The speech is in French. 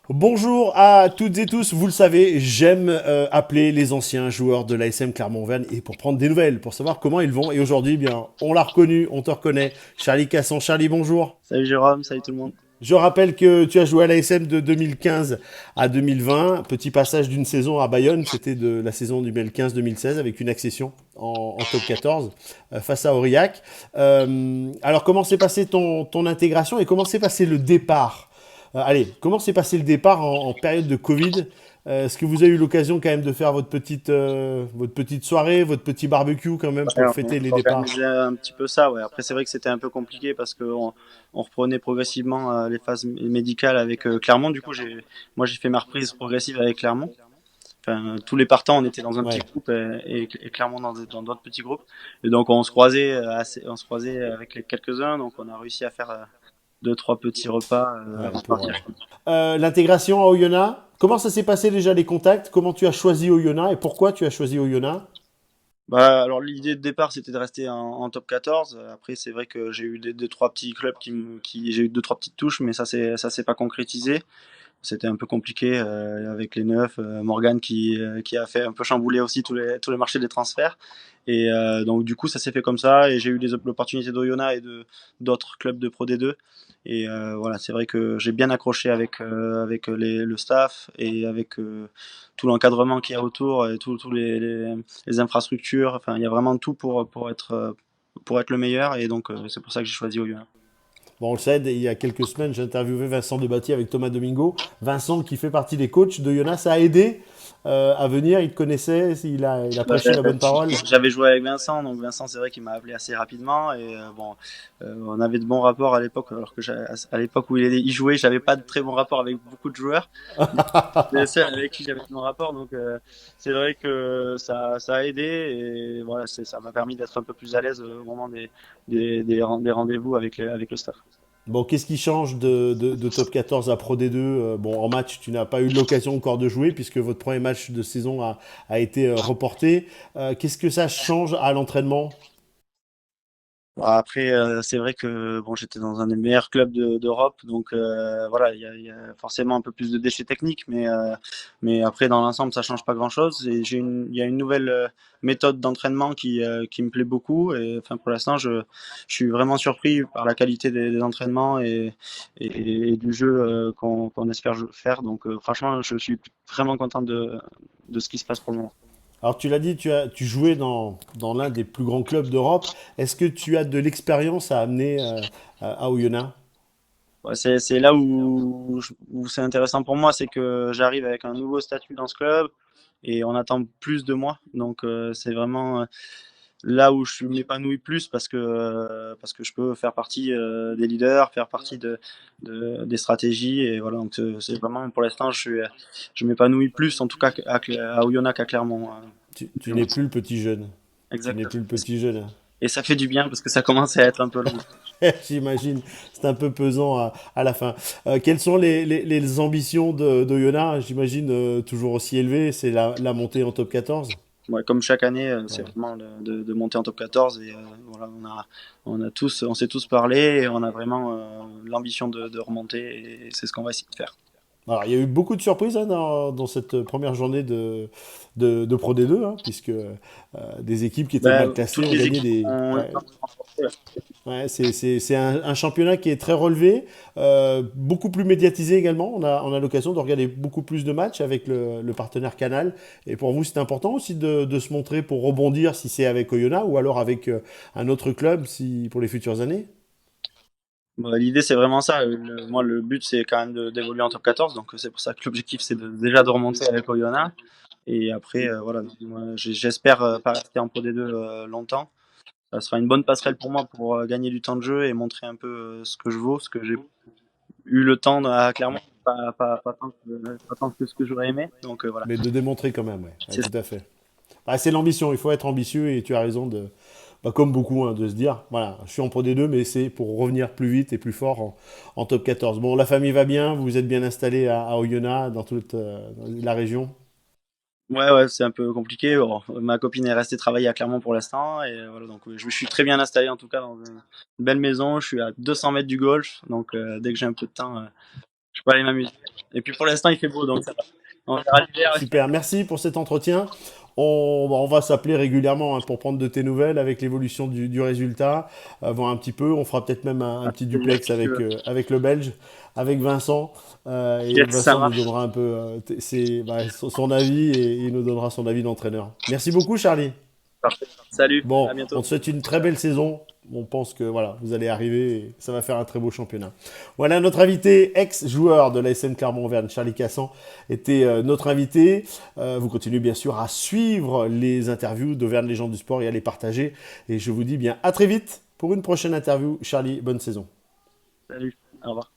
Bonjour à toutes et tous, vous le savez, j'aime appeler les anciens joueurs de l'ASM Clermont-Auvergne et pour prendre des nouvelles, pour savoir comment ils vont. Et aujourd'hui, bien, on l'a reconnu, on te reconnaît. Charlie Casson. Charlie, bonjour. Salut Jérôme, salut tout le monde. Je rappelle que tu as joué à l'ASM de 2015 à 2020. Petit passage d'une saison à Bayonne, c'était de la saison 2015-2016 avec une accession en top 14 face à Aurillac. Alors, comment s'est passé ton intégration et comment s'est passé le départ? Allez, comment s'est passé le départ en période de Covid? Est-ce que vous avez eu l'occasion quand même de faire votre petite soirée, votre petit barbecue quand même Ouais, pour fêter les on départs? organisait un petit peu ça, ouais. Après, c'est vrai que c'était un peu compliqué parce on reprenait progressivement les phases médicales avec Clermont. Du coup, moi, j'ai fait ma reprise progressive avec Clermont. Enfin, tous les partants, on était dans un petit Ouais. groupe et Clermont dans d'autres petits groupes. Et donc, on se croisait avec les quelques-uns. Donc, on a réussi à faire deux, trois petits repas Ouais, avant de partir. l'intégration à Oyonnax, comment ça s'est passé déjà les contacts? Comment tu as choisi Oyonnax et pourquoi tu as choisi Oyonnax? Bah, alors l'idée de départ c'était de rester en top 14. Après c'est vrai que j'ai eu deux trois petits clubs j'ai eu deux trois petites touches, mais ça s'est pas concrétisé. C'était un peu compliqué avec les neufs, Morgan qui a fait un peu chambouler aussi tous les marchés des transferts. Et donc du coup ça s'est fait comme ça et j'ai eu l'opportunité d'Oyonnax et de d'autres clubs de Pro D2. Et voilà, c'est vrai que j'ai bien accroché avec le staff et avec tout l'encadrement qu'il y a autour et tous les infrastructures. Enfin, il y a vraiment tout pour être le meilleur et donc c'est pour ça que j'ai choisi Oyonnax. Bon, on le sait, il y a quelques semaines, j'ai interviewé Vincent Debatty avec Thomas Domingo. Vincent, qui fait partie des coachs de Jonas, a aidé à venir. Il te connaissait, il a Bah, prêché la bonne parole. j'avais joué avec Vincent, donc Vincent, c'est vrai qu'il m'a appelé assez rapidement et bon, on avait de bons rapports à l'époque, alors que à l'époque où il jouait, j'avais pas de très bons rapports avec beaucoup de joueurs. C'est celle avec qui j'avais de bons rapports, donc c'est vrai que ça a aidé et voilà, ça m'a permis d'être un peu plus à l'aise au moment des rendez-vous avec le staff. Bon, qu'est-ce qui change de top 14 à Pro D2? Bon, en match, tu n'as pas eu l'occasion encore de jouer puisque votre premier match de saison a été reporté. Qu'est-ce que ça change à l'entraînement? Bon, après, c'est vrai que bon, j'étais dans un des meilleurs clubs d'Europe, donc voilà, il y a forcément un peu plus de déchets techniques, mais après, dans l'ensemble, ça change pas grand-chose. Et il y a une nouvelle méthode d'entraînement qui me plaît beaucoup. Et enfin, pour l'instant, je suis vraiment surpris par la qualité des entraînements et du jeu qu'on espère faire. Donc, franchement, je suis vraiment content de ce qui se passe pour le moment. Alors tu l'as dit, tu jouais dans l'un des plus grands clubs d'Europe. Est-ce que tu as de l'expérience à amener à Oyonnax? Ouais, c'est là où c'est intéressant pour moi, c'est que j'arrive avec un nouveau statut dans ce club et on attend plus de moi. Donc c'est vraiment là où je m'épanouis plus parce que je peux faire partie des leaders, faire partie des stratégies et voilà. Donc c'est vraiment pour l'instant je m'épanouis plus en tout cas à Oyonnax qu'à Clermont. Tu n'es plus le petit jeune. Tu n'es Exactement. plus le petit jeune. Et ça fait du bien parce que ça commence à être un peu long. J'imagine, c'est un peu pesant à la fin. Quelles sont les ambitions d'Oyonnax? J'imagine toujours aussi élevées. C'est la montée en top 14. Ouais, comme chaque année, c'est Ouais. vraiment de monter en top 14 et voilà, on s'est tous parlé et on a vraiment l'ambition de remonter et c'est ce qu'on va essayer de faire. Alors, il y a eu beaucoup de surprises hein, dans cette première journée de Pro D2, hein, puisque des équipes qui étaient mal Ben, classées toutes ont les gagné équipes des. ont eu le Ouais, temps de se renforcer. Ouais. ouais, c'est un championnat qui est très relevé, beaucoup plus médiatisé également. On a l'occasion de regarder beaucoup plus de matchs avec le partenaire Canal. Et pour vous, c'est important aussi de se montrer pour rebondir si c'est avec Oyonnax ou alors avec un autre club si, pour les futures années. Bon, l'idée, c'est vraiment ça. Moi, le but, c'est quand même d'évoluer en top 14. Donc, c'est pour ça que l'objectif, c'est déjà de remonter avec Oyonnax. Et après, voilà, moi, j'espère pas rester en Pro D2 longtemps. Ça sera une bonne passerelle pour moi pour gagner du temps de jeu et montrer un peu ce que je vaux, ce que j'ai eu le temps clairement, pas tant que ce que j'aurais aimé. Donc voilà, Mais de démontrer quand même, ouais. Ouais, c'est tout à fait. Bah, c'est l'ambition, il faut être ambitieux et tu as raison bah, comme beaucoup, hein, de se dire, voilà, je suis en Pro D2, mais c'est pour revenir plus vite et plus fort en top 14. Bon, la famille va bien, vous êtes bien installé à Oyonnax, dans toute la région. ouais, ouais, c'est un peu compliqué. Bon, ma copine est restée travailler à Clermont pour l'instant et voilà, donc je suis très bien installé en tout cas dans une belle maison. Je suis à 200 mètres du golf, donc dès que j'ai un peu de temps, Je peux aller m'amuser. Et puis pour l'instant, il fait beau, donc ça va. On verra l'hiver. Super, merci pour cet entretien. On va s'appeler régulièrement hein, pour prendre de tes nouvelles avec l'évolution du résultat, voir un petit peu. On fera peut-être même un petit duplex Si tu veux. avec le Belge, avec Vincent. Et Yes, ça Vincent nous marche. donnera un peu son avis et il nous donnera son avis d'entraîneur. Merci beaucoup, Charlie. Parfait. Salut, à Bon, on bientôt. te souhaite une très belle saison. On pense que voilà, vous allez arriver et ça va faire un très beau championnat. Voilà, notre invité, ex-joueur de l'ASM Clermont-Auvergne, Charlie Cassan, était notre invité. Vous continuez bien sûr à suivre les interviews d'Auvergne Légende du Sport et à les partager. Et je vous dis bien à très vite pour une prochaine interview. Charlie, bonne saison. Salut, au revoir.